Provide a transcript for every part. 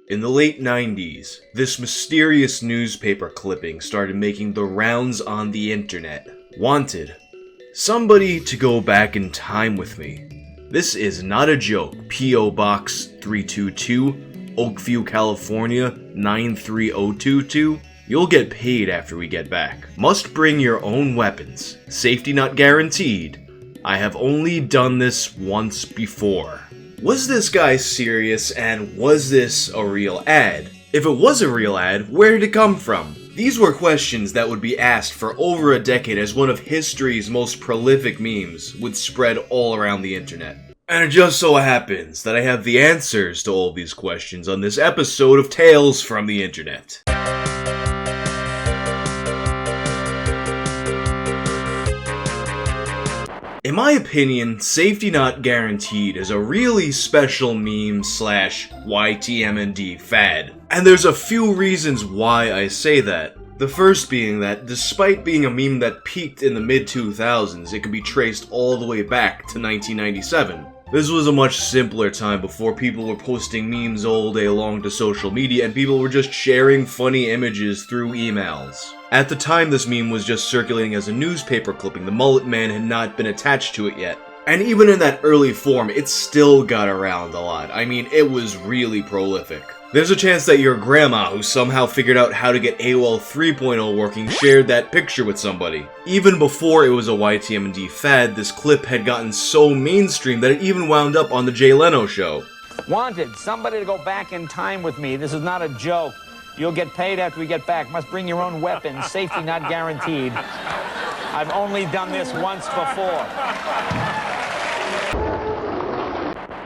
In the late 90s, this mysterious newspaper clipping started making the rounds on the internet. Wanted. Somebody to go back in time with me. This is not a joke. P.O. Box 322, Oakview, California 93022. You'll get paid after we get back. Must bring your own weapons. Safety not guaranteed. I have only done this once before. Was this guy serious, and was this a real ad? If it was a real ad, where did it come from? These were questions that would be asked for over a decade as one of history's most prolific memes would spread all around the internet. And it just so happens that I have the answers to all these questions on this episode of Tales from the Internet. In my opinion, Safety Not Guaranteed is a really special meme slash YTMND fad. And there's a few reasons why I say that. The first being that, despite being a meme that peaked in the mid-2000s, it can be traced all the way back to 1997. This was a much simpler time before people were posting memes all day long to social media and people were just sharing funny images through emails. At the time this meme was just circulating as a newspaper clipping, the mullet man had not been attached to it yet. And even in that early form, it still got around a lot. I mean, it was really prolific. There's a chance that your grandma, who somehow figured out how to get AOL 3.0 working, shared that picture with somebody. Even before it was a YTMND fad, this clip had gotten so mainstream that it even wound up on the Jay Leno show. Wanted, somebody to go back in time with me. This is not a joke. You'll get paid after we get back. Must bring your own weapons. Safety not guaranteed. I've only done this once before.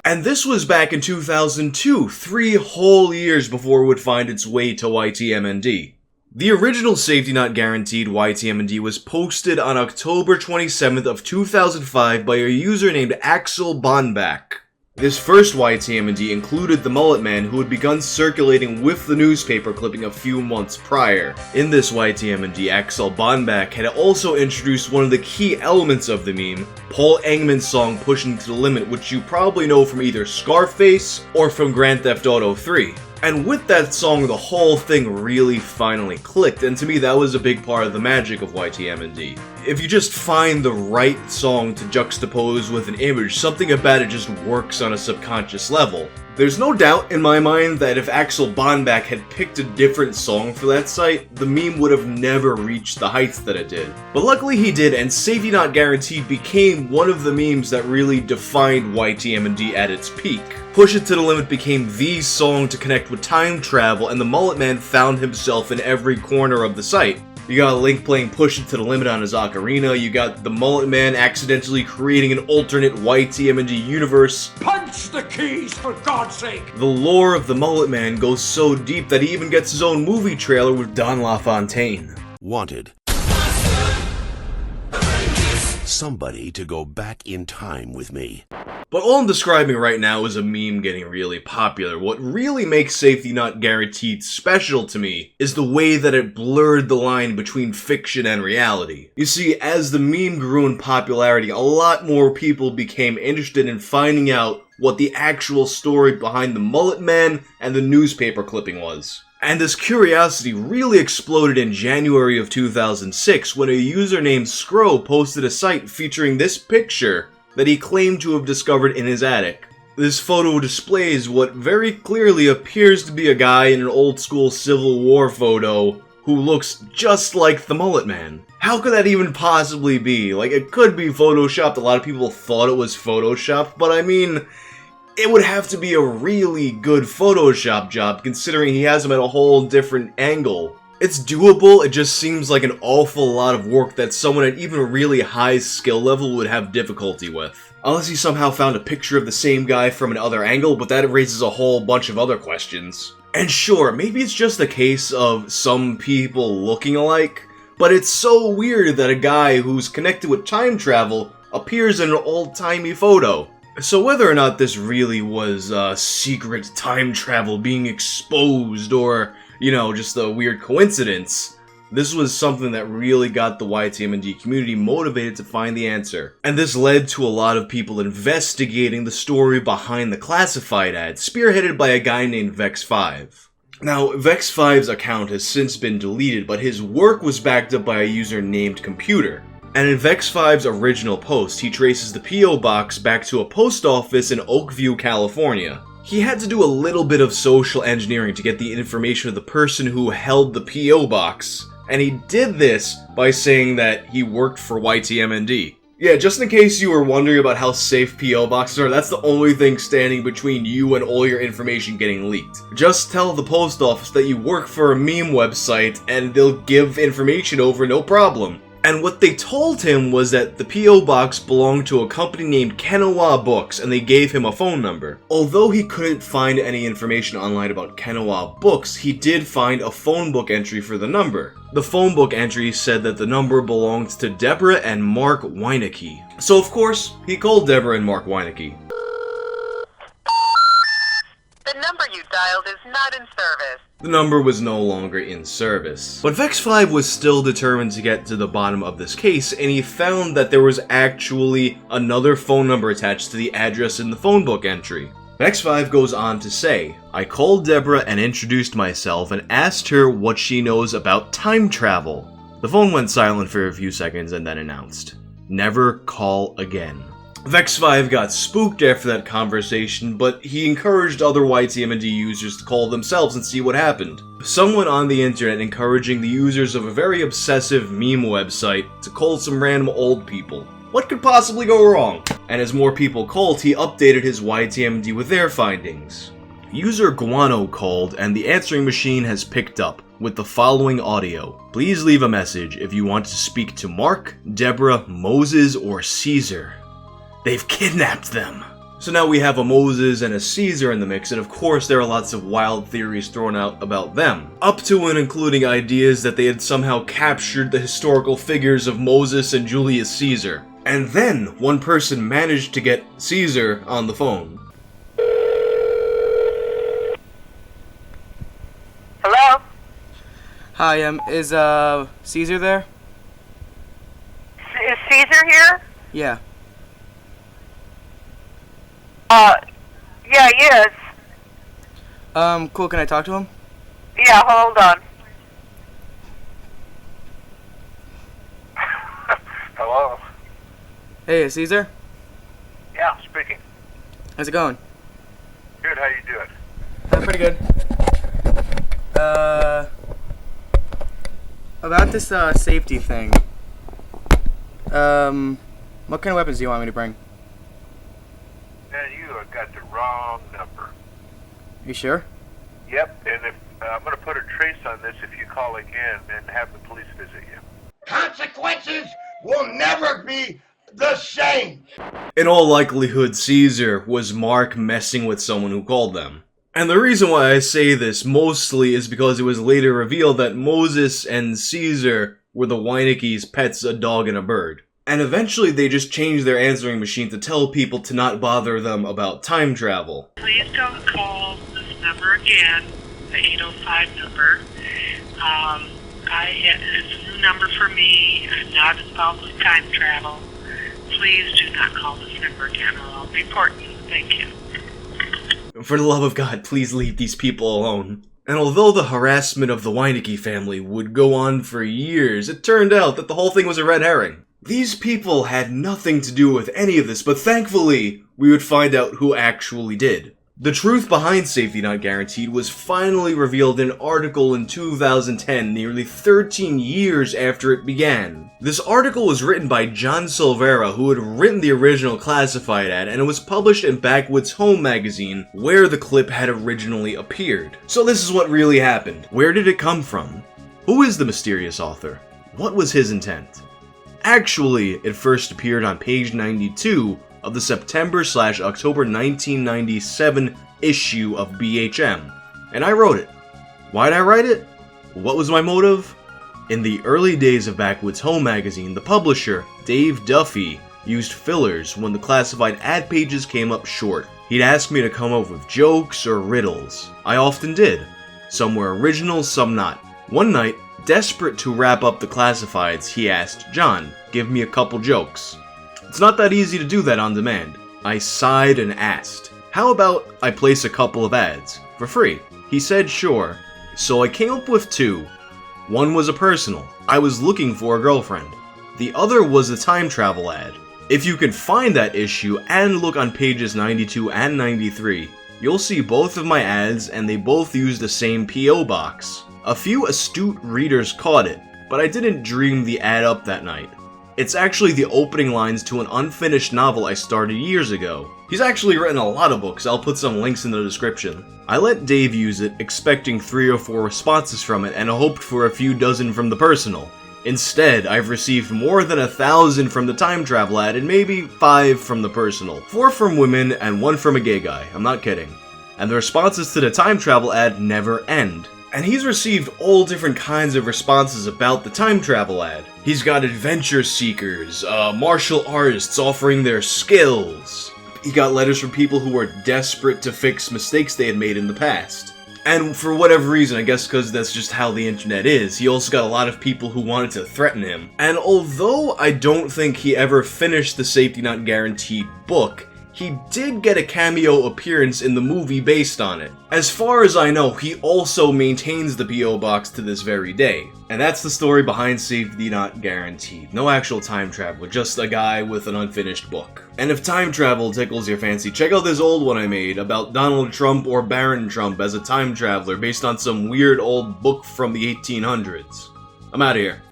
And this was back in 2002, 3 whole years before it would find its way to YTMND. The original Safety Not Guaranteed YTMND was posted on October 27th of 2005 by a user named Axel Bonbach. This first YTMND included the mullet man who had begun circulating with the newspaper clipping a few months prior. In this YTMND, Axel Bonbach had also introduced one of the key elements of the meme, Paul Engemann's song Pushing to the Limit, which you probably know from either Scarface or from Grand Theft Auto 3. And with that song, the whole thing really finally clicked, and to me that was a big part of the magic of YTMND. If you just find the right song to juxtapose with an image, something about it just works on a subconscious level. There's no doubt in my mind that if Axel Bonbach had picked a different song for that site, the meme would have never reached the heights that it did. But luckily he did, and Safety Not Guaranteed became one of the memes that really defined YTMND at its peak. Push It to the Limit became the song to connect with time travel, and the mullet man found himself in every corner of the site. You got Link playing Push It to the Limit on his ocarina, you got the mullet man accidentally creating an alternate YTMND universe. Punch the keys, for God's sake! The lore of the mullet man goes so deep that he even gets his own movie trailer with Don LaFontaine. Wanted. Somebody to go back in time with me. But all I'm describing right now is a meme getting really popular. What really makes Safety Not Guaranteed special to me is the way that it blurred the line between fiction and reality. You see, as the meme grew in popularity, a lot more people became interested in finding out what the actual story behind the mullet man and the newspaper clipping was. And this curiosity really exploded in January of 2006 when a user named Scro posted a site featuring this picture that he claimed to have discovered in his attic. This photo displays what very clearly appears to be a guy in an old school Civil War photo who looks just like the mullet man. How could that even possibly be? Like, it could be photoshopped, a lot of people thought it was photoshopped, but I mean, it would have to be a really good Photoshop job considering he has him at a whole different angle. It's doable, it just seems like an awful lot of work that someone at even a really high skill level would have difficulty with. Unless he somehow found a picture of the same guy from another angle, but that raises a whole bunch of other questions. And sure, maybe it's just a case of some people looking alike, but it's so weird that a guy who's connected with time travel appears in an old-timey photo. So whether or not this really was secret time travel being exposed or, you know, just a weird coincidence, This was something that really got the YTMND community motivated to find the answer. And this led to a lot of people investigating the story behind the classified ad, spearheaded by a guy named Vex5. Now, Vex5's account has since been deleted, but his work was backed up by a user named Computer. And in Vex5's original post, he traces the P.O. box back to a post office in Oakview, California. He had to do a little bit of social engineering to get the information of the person who held the P.O. box, and he did this by saying that he worked for YTMND. Yeah, just in case you were wondering about how safe P.O. boxes are, that's the only thing standing between you and all your information getting leaked. Just tell the post office that you work for a meme website and they'll give information over no problem. And what they told him was that the P.O. box belonged to a company named Kenowa Books, and they gave him a phone number. Although he couldn't find any information online about Kenowa Books, he did find a phone book entry for the number. The phone book entry said that the number belonged to Deborah and Mark Weinecke. So of course, he called Deborah and Mark Weinecke. The number you dialed is not in service. The number was no longer in service. But Vex5 was still determined to get to the bottom of this case, and he found that there was actually another phone number attached to the address in the phone book entry. Vex5 goes on to say, I called Deborah and introduced myself and asked her what she knows about time travel. The phone went silent for a few seconds and then announced, never call again. Vex5 got spooked after that conversation, but he encouraged other YTMND users to call themselves and see what happened. Someone on the internet encouraging the users of a very obsessive meme website to call some random old people. What could possibly go wrong? And as more people called, he updated his YTMND with their findings. User Guano called, and the answering machine has picked up with the following audio. Please leave a message if you want to speak to Mark, Deborah, Moses, or Caesar. They've kidnapped them. So now we have a Moses and a Caesar in the mix, and of course there are lots of wild theories thrown out about them. Up to and including ideas that they had somehow captured the historical figures of Moses and Julius Caesar. And then one person managed to get Caesar on the phone. Hello? Hi, is Caesar there? Is Caesar here? Yeah. Yeah, he is. Cool, can I talk to him? Yeah, hold on. Hello? Hey, Caesar? Yeah, speaking. How's it going? Good, how you doing? Pretty good. About this, safety thing. What kind of weapons do you want me to bring? Man, you have got the wrong number. You sure? Yep, and if I'm going to put a trace on this if you call again and have the police visit you. Consequences will never be the same. In all likelihood, Caesar was Mark messing with someone who called them. And the reason why I say this mostly is because it was later revealed that Moses and Caesar were the Weinecke's pets, a dog and a bird. And eventually they just changed their answering machine to tell people to not bother them about time travel. Please don't call this number again, the 805 number. It's a new number for me. I'm not involved with time travel. Please do not call this number again or I'll report you. Thank you. For the love of God, please leave these people alone. And although the harassment of the Weinecke family would go on for years, it turned out that the whole thing was a red herring. These people had nothing to do with any of this, but thankfully, we would find out who actually did. The truth behind Safety Not Guaranteed was finally revealed in an article in 2010, nearly 13 years after it began. This article was written by John Silveira, who had written the original classified ad, and it was published in Backwoods Home magazine, where the clip had originally appeared. So this is what really happened. Where did it come from? Who is the mysterious author? What was his intent? Actually, it first appeared on page 92 of the September/October 1997 issue of BHM, and I wrote it. Why'd I write it? What was my motive? In the early days of Backwoods Home magazine, the publisher, Dave Duffy, used fillers when the classified ad pages came up short. He'd ask me to come up with jokes or riddles. I often did. Some were original, some not. One night, desperate to wrap up the classifieds, he asked, "John, give me a couple jokes." It's not that easy to do that on demand. I sighed and asked, "How about I place a couple of ads for free?" He said sure. So I came up with two. One was a personal. I was looking for a girlfriend. The other was a time travel ad. If you can find that issue and look on pages 92 and 93, you'll see both of my ads and they both use the same P.O. box. A few astute readers caught it, but I didn't dream the ad up that night. It's actually the opening lines to an unfinished novel I started years ago. He's actually written a lot of books, I'll put some links in the description. I let Dave use it, expecting 3 or 4 responses from it and hoped for a few dozen from the personal. Instead, I've received more than 1,000 from the time travel ad and maybe 5 from the personal. 4 from women and 1 from a gay guy, I'm not kidding. And the responses to the time travel ad never end. And he's received all different kinds of responses about the time travel ad. He's got adventure seekers, martial artists offering their skills. He got letters from people who were desperate to fix mistakes they had made in the past. And for whatever reason, I guess because that's just how the internet is, he also got a lot of people who wanted to threaten him. And although I don't think he ever finished the Safety Not Guaranteed book, he did get a cameo appearance in the movie based on it. As far as I know, he also maintains the P.O. box to this very day. And that's the story behind Safety Not Guaranteed. No actual time traveler, just a guy with an unfinished book. And if time travel tickles your fancy, check out this old one I made about Donald Trump or Barron Trump as a time traveler based on some weird old book from the 1800s. I'm out of here.